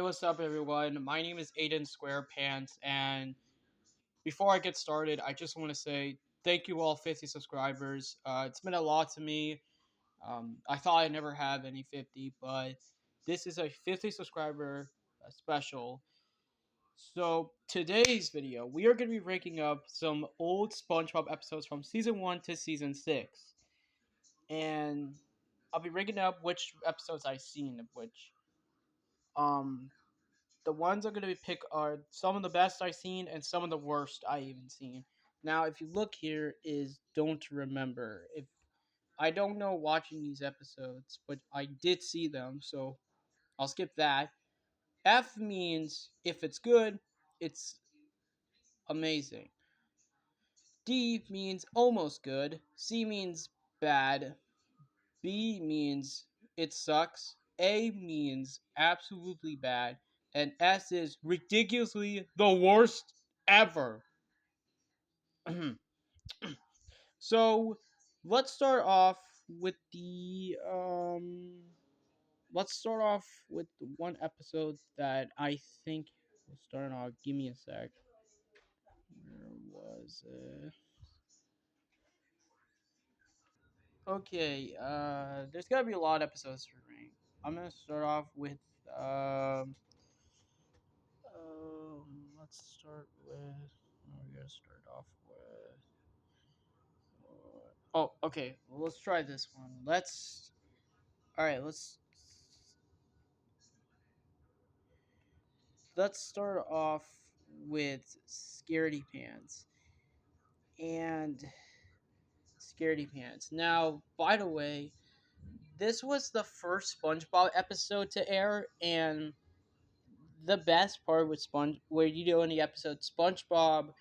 what's up, everyone? My name is Aiden Squarepants, and before I get started, I just want to say thank you all 50 subscribers. It's meant a lot to me. I thought I'd never have any 50, but this is a 50 subscriber special. So, today's video, we are going to be ranking up some old SpongeBob episodes from season 1 to season 6. And I'll be ranking up which episodes I've seen of which. Um, the ones I'm gonna be pick are some of the best I've seen and some of the worst I even seen. Now, if you look here, is don't remember. If I don't know watching these episodes, but I did see them, so I'll skip that. F means if it's good, it's amazing. D means almost good. C means bad. B means it sucks. A means absolutely bad. And S is ridiculously the worst ever. So let's start off with the one episode that I think was starting off. Give me a sec. Where was it? Okay, there's gotta be a lot of episodes to rank. I'm gonna start off with um let's start with. We're gonna start off with. Oh, okay. Well, let's try this one. All right. Let's start off with Scaredy Pants and Scaredy Pants. Now, by the way, this was the first SpongeBob episode to air, and the best part with where you do in the episode, SpongeBob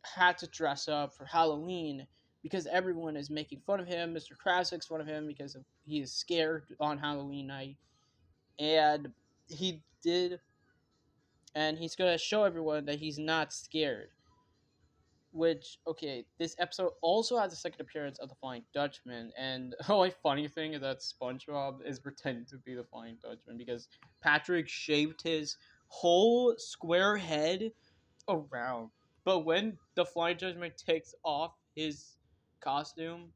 had to dress up for Halloween because everyone is making fun of him. Mr. Krabs makes fun of him because he is scared on Halloween night, and he did, and he's gonna show everyone that he's not scared. Which, okay, this episode also has a second appearance of the Flying Dutchman, and the only funny thing is that SpongeBob is pretending to be the Flying Dutchman because Patrick shaved his whole square head around. But when the Flying Dutchman takes off his costume,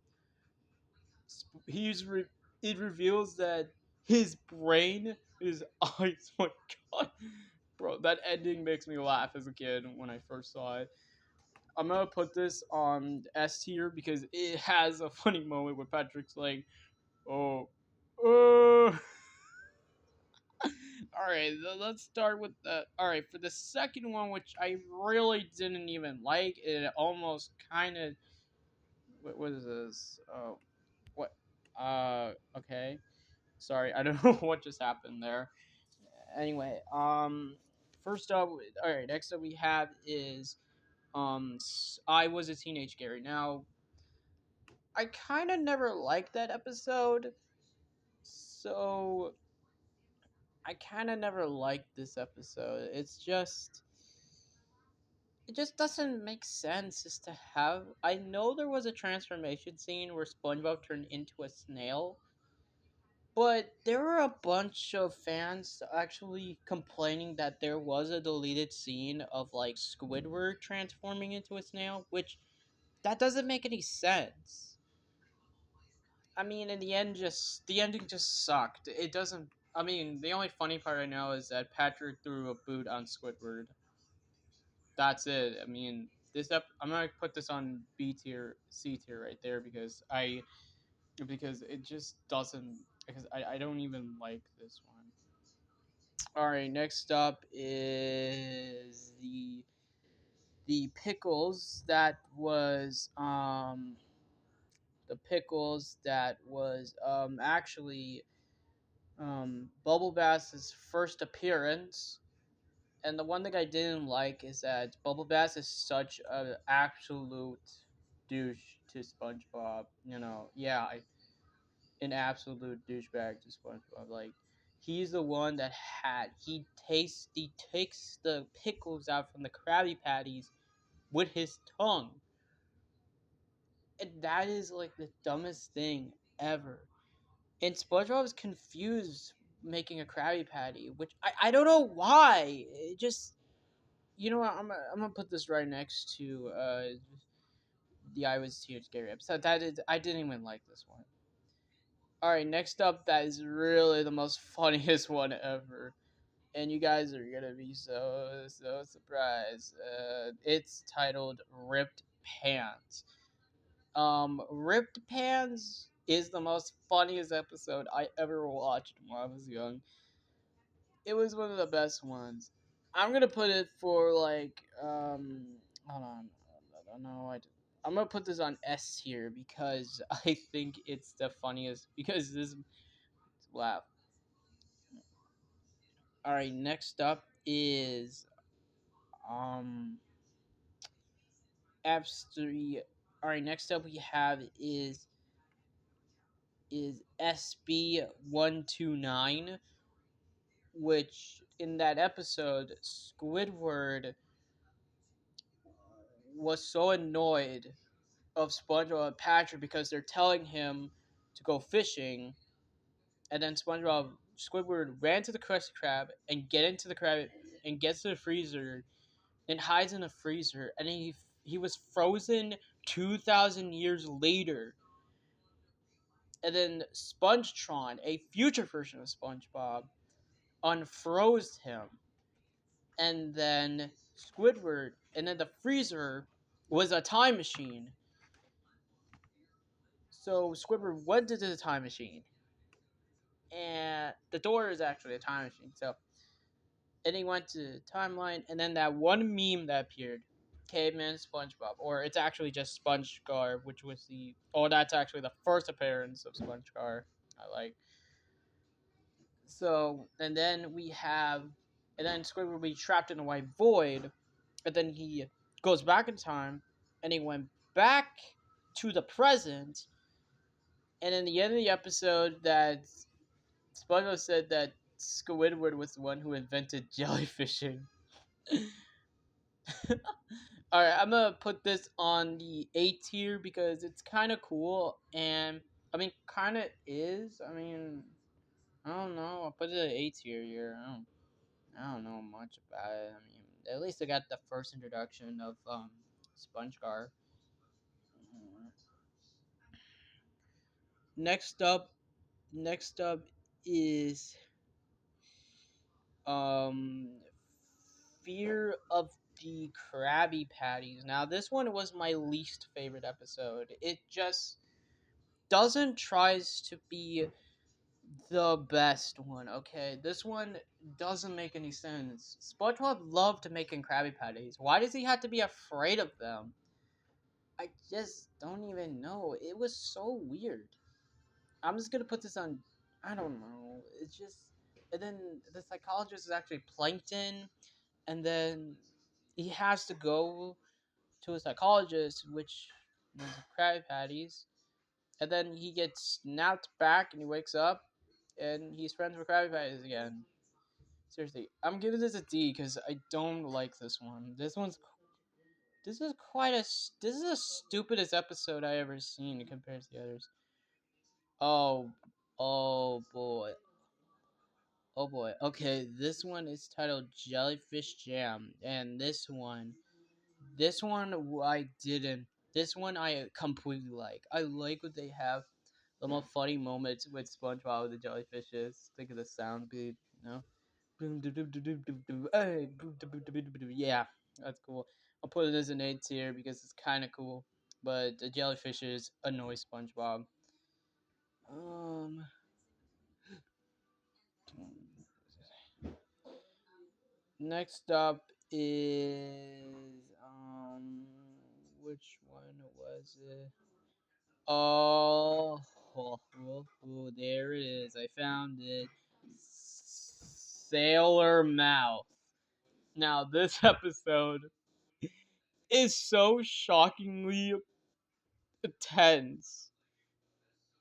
he's it reveals that his brain, his eyes. My God, bro, that ending makes me laugh as a kid when I first saw it. I'm gonna put this on S tier because it has a funny moment where Patrick's like, "Oh, all right, let's start with the. All right, for the second one, which I really didn't even like, it almost kind of. What is this? Oh, what? Okay. Sorry, I don't know what just happened there. Anyway, first up, all right, next up we have is I was a teenage Gary. Now, I kind of never liked that episode, so I kind of never liked this episode. It just doesn't make sense just to have. I know there was a transformation scene where SpongeBob turned into a snail, but there were a bunch of fans actually complaining that there was a deleted scene of like Squidward transforming into a snail, which that doesn't make any sense. I mean, in the end, just the ending just sucked. It doesn't. I mean, the only funny part I know is that Patrick threw a boot on Squidward. That's it. I mean, I'm gonna put this on B tier, C tier right there because it just doesn't. Because I don't even like this one. All right, next up is the pickles that was actually Bubble Bass's first appearance. And the one thing I didn't like is that Bubble Bass is such an absolute douche to SpongeBob. An absolute douchebag to SpongeBob. Like, he's the one that he takes the pickles out from the Krabby Patties with his tongue. And that is like the dumbest thing ever. And SpongeBob is confused making a Krabby Patty, which I don't know why. It just, you know what, I'm gonna put this right next to the I Was Here Scary episode. That is, I didn't even like this one. All right, next up, that is really the most funniest one ever, and you guys are gonna be so surprised. It's titled "Ripped Pants." Ripped Pants is the most funniest episode I ever watched when I was young. It was one of the best ones. I'm gonna put it for like hold on, I don't know. I'm gonna put this on S tier because I think it's the funniest. Because this, wow. All right, next up is um F3. All right, next up we have is SB129, which in that episode Squidward was so annoyed of SpongeBob and Patrick because they're telling him to go fishing, and then Squidward ran to the Krusty Krab and gets to the freezer and hides in the freezer, and he was frozen 2,000 years later. And then SpongeTron, a future version of SpongeBob, unfroze him, and then the freezer was a time machine. So Squidward went into the time machine, and the door is actually a time machine. So, and he went to the timeline, and then that one meme that appeared, Caveman SpongeBob, or it's actually just SpongeGar, which was that's actually the first appearance of SpongeGar. I like. So, and then Squidward will be trapped in a white void, and then he goes back in time, and he went back to the present, and in the end of the episode, that SpongeBob said that Squidward was the one who invented jellyfishing. Alright, I'm gonna put this on the A tier because it's kind of cool, and I mean, kind of is. I mean, I don't know. I'll put it at A tier here. I don't know much about it. I mean, at least I got the first introduction of SpongeGar. Next up, next up is um Fear of the Krabby Patties. Now, this one was my least favorite episode. It just doesn't tries to be the best one. Okay, this one doesn't make any sense. SpongeBob loved making Krabby Patties. Why does he have to be afraid of them? I just don't even know. It was so weird. I'm just gonna put this on. I don't know. It's just. And then the psychologist is actually Plankton, and then he has to go to a psychologist, which was Krabby Patties, and then he gets snapped back, and he wakes up, and he's friends with Krabby Patties again. Seriously, I'm giving this a D because I don't like this one. This is the stupidest episode I ever seen compared to the others. Oh, oh boy. Oh boy. Okay, this one is titled Jellyfish Jam, and I didn't. This one I completely like. I like what they have. The most funny moments with SpongeBob with the jellyfishes. Think of the sound beat, you know? Yeah, that's cool. I'll put it as an A tier because it's kind of cool. But the jellyfishes annoy SpongeBob. Um, Next up is which one was it? There it is. I found it. Sailor Mouth. Now this episode is so shockingly tense.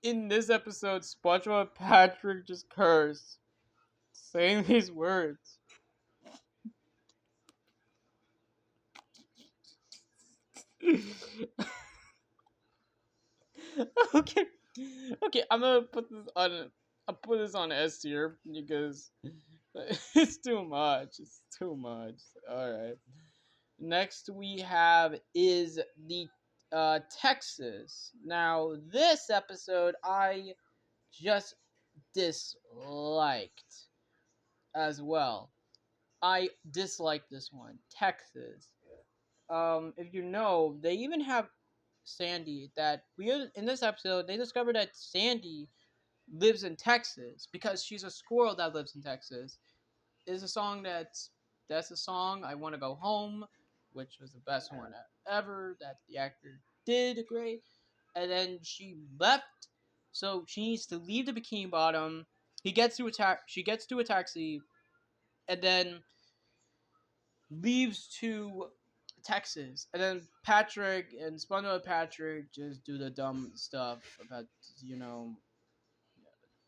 In this episode, SpongeBob and Patrick just curse, saying these words. okay, okay, I'm gonna put this on. I put this on S tier because it's too much. It's too much. All right. Next we have is the Texas. Now this episode I just disliked as well. I disliked this one, Texas. If you know, they even have Sandy. That we in this episode they discovered that Sandy lives in Texas because she's a squirrel that lives in Texas. Is a song that's a song I want to go home, which was the best one ever that the actor did great. And then she left, so she needs to leave the Bikini Bottom. He gets to attack. She gets to a taxi, and then leaves to Texas. And then Patrick and SpongeBob Patrick just do the dumb stuff about you know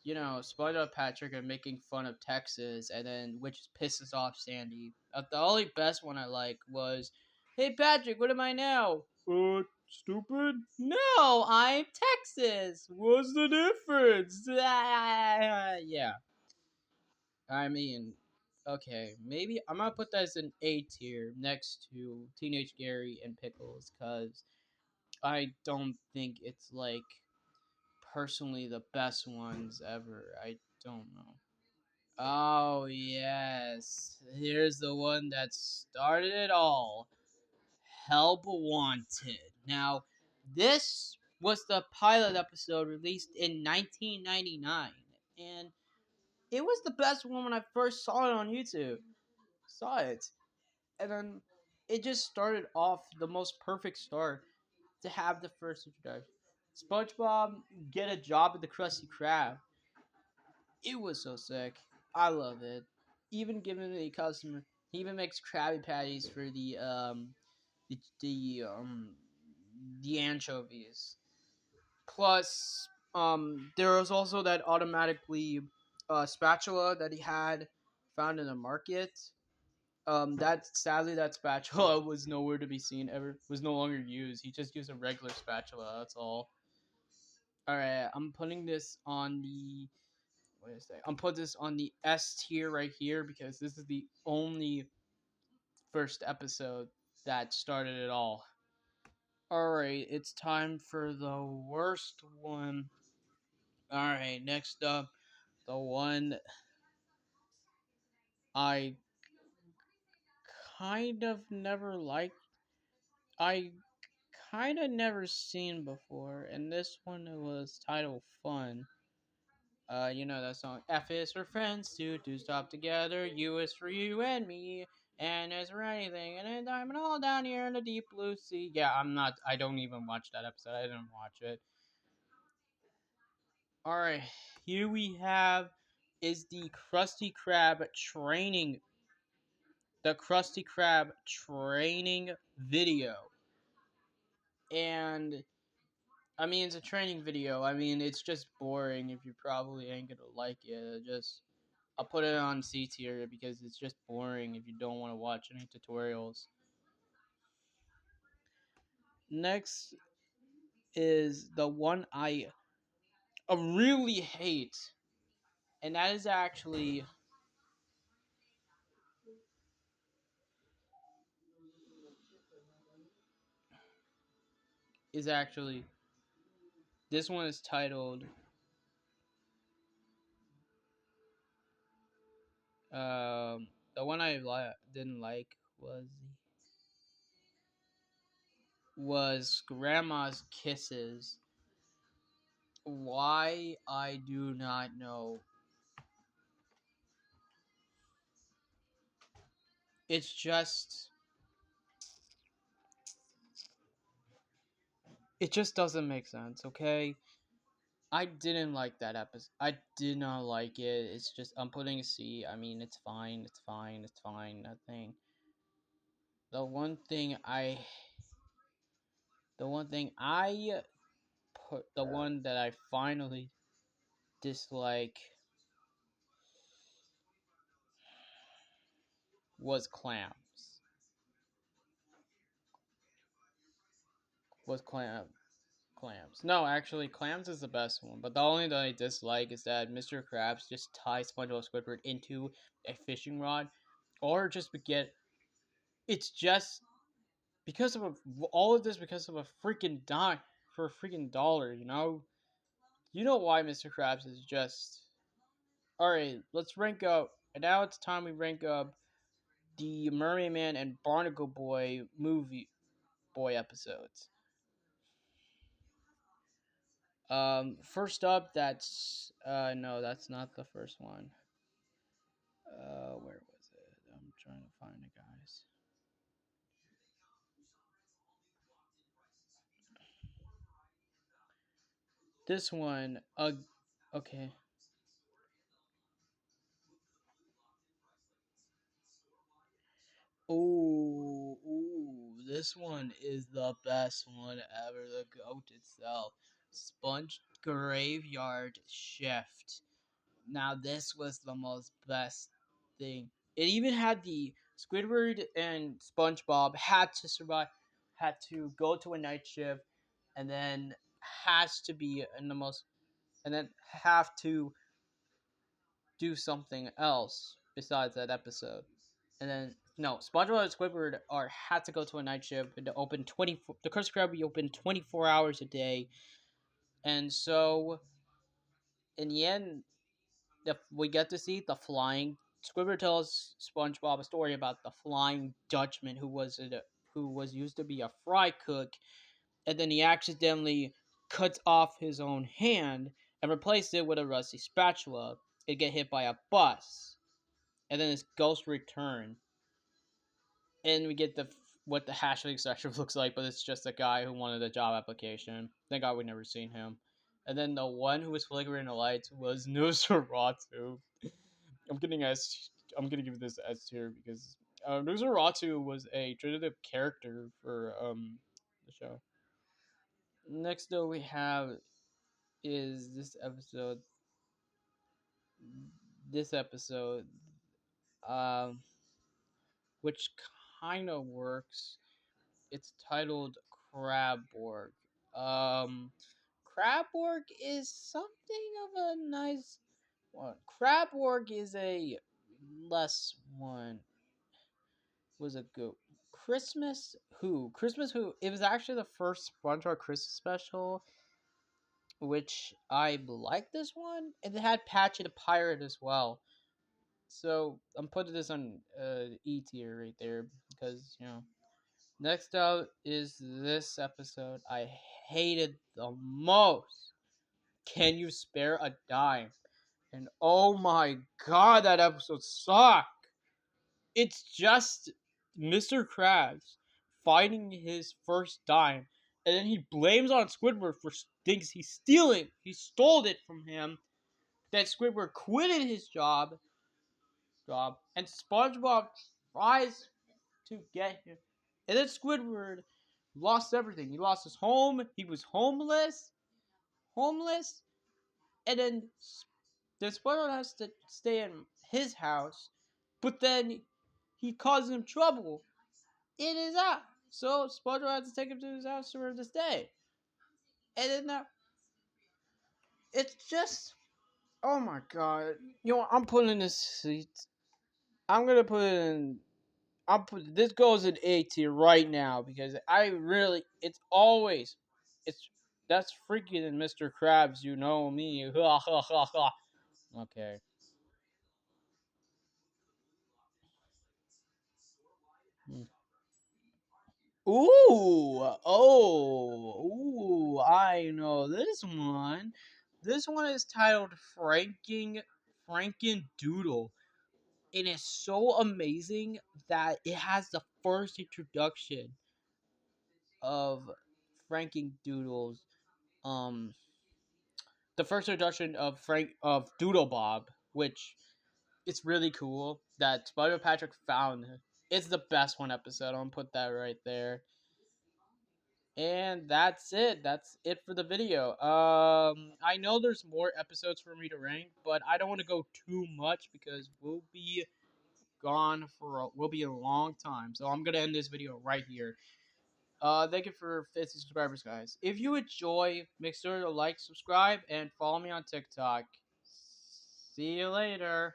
SpongeBob Patrick are making fun of Texas, and then which pisses off Sandy. The only best one I like was, "Hey Patrick, what am I now? Stupid? No, I'm Texas. What's the difference?" Yeah, I mean, okay, maybe I'm gonna put that as an A tier next to Teenage Gary and Pickles, cause I don't think it's like personally the best ones ever. I don't know. Oh, yes. Here's the one that started it all. Help Wanted. Now, this was the pilot episode released in 1999. And it was the best one when I first saw it on YouTube. Saw it. And then it just started off the most perfect start to have the first introduction. SpongeBob get a job at the Krusty Krab. It was so sick. I love it. Even giving the customer, he even makes Krabby Patties for the the um the anchovies. Plus, there was also that automatically spatula that he had found in the market. That sadly that spatula was nowhere to be seen ever. Was no longer used. He just used a regular spatula. That's all. All right, I'm putting this on the what is that? I'm put this on the S tier right here because this is the only first episode that started it all. Alright, it's time for the worst one. Alright, next up, the one I kind of never liked. I kind of never seen before, and this one was titled Fun. You know that song. F is for friends, two stop together. U is for you and me. N is for anything, and then diamond all down here in the deep blue sea. Yeah, I'm not. I don't even watch that episode. I didn't watch it. All right, here we have is the Krusty Krab training video, and I mean it's a training video. I mean it's just boring if you probably ain't gonna like it. Just I'll put it on C tier because it's just boring if you don't want to watch any tutorials. Next is the one I really hate, and that is actually this one is titled the one I didn't like was Grandma's Kisses. Why I do not know. It's just it just doesn't make sense, okay? I didn't like that episode. I did not like it. It's just I'm putting a C. I mean, it's fine. It's fine. It's fine. Nothing. The one thing I the one thing I put the one that I finally dislike was clams. Was clam Clams. No, actually, Clams is the best one. But the only thing I dislike is that Mr. Krabs just ties SpongeBob Squidward into a fishing rod, or just get. It's just because of all of this because of a freaking dime for a freaking dollar. You know why Mr. Krabs is just. All right, let's rank up. And now it's time we rank up the Mermaid Man and Barnacle Boy movie boy episodes. First up, that's no, that's not the first one. Where was it? I'm trying to find it, guys. This one, okay. This one is the best one ever. The goat itself, Sponge Graveyard Shift. Now this was the most best thing. It even had the Squidward and SpongeBob had to go to a night shift, and then has to be in the most, and then have to do something else besides that episode. And then no, SpongeBob and Squidward are had to go to a night shift and to open 24. The Krusty Krab be open 24 hours a day, and so in the end, we get to see the flying. Squidward tells SpongeBob a story about the Flying Dutchman who was used to be a fry cook, and then he accidentally cuts off his own hand and replaced it with a rusty spatula. It get hit by a bus, and then his ghost return, and we get the what the hashtag section looks like, but it's just a guy who wanted a job application. Thank God we never seen him. And then the one who was flickering the lights was Nosferatu. I'm getting S. I'm gonna give this S tier because Nosferatu was a traditive character for the show. Next, though, we have is this episode. This episode, um, which kind of works. It's titled Crabborg. Um, Crabborg is something of a nice one. Crabborg is a less one. Was a good Christmas Who? Christmas Who? It was actually the first SpongeBob Christmas special, which I liked this one, and it had Patchy the Pirate as well. So I'm putting this on E tier right there because Next up is this episode I hated the most. Can you spare a dime? And oh my god, that episode sucked. It's just Mr. Krabs finding his first dime, and then he blames on Squidward for things he's stealing. He stole it from him. That Squidward quitted his job, and SpongeBob tries to get him. And then Squidward lost everything. He lost his home. He was homeless, and then Squidward has to stay in his house, but then he causes him trouble in his house. So SpongeBob has to take him to his house for him to stay. And then it's just, oh my god. I'm putting this. I'm gonna put it in. This goes in A tier right now because I really. It's always. It's that's freaking in Mr. Krabs. You know me. Okay. Hmm. I know this one. This one is titled Franken Doodle. It is so amazing that it has the first introduction of Franken Doodles. Um, the first introduction of Doodle Bob, which it's really cool that Spider Patrick found. It's the best one episode. I'm gonna put that right there. And that's it. That's it for the video. I know there's more episodes for me to rank, but I don't want to go too much because we'll be a long time. So I'm gonna end this video right here. Thank you for 50 subscribers, guys. If you enjoy, make sure to like, subscribe, and follow me on TikTok. See you later.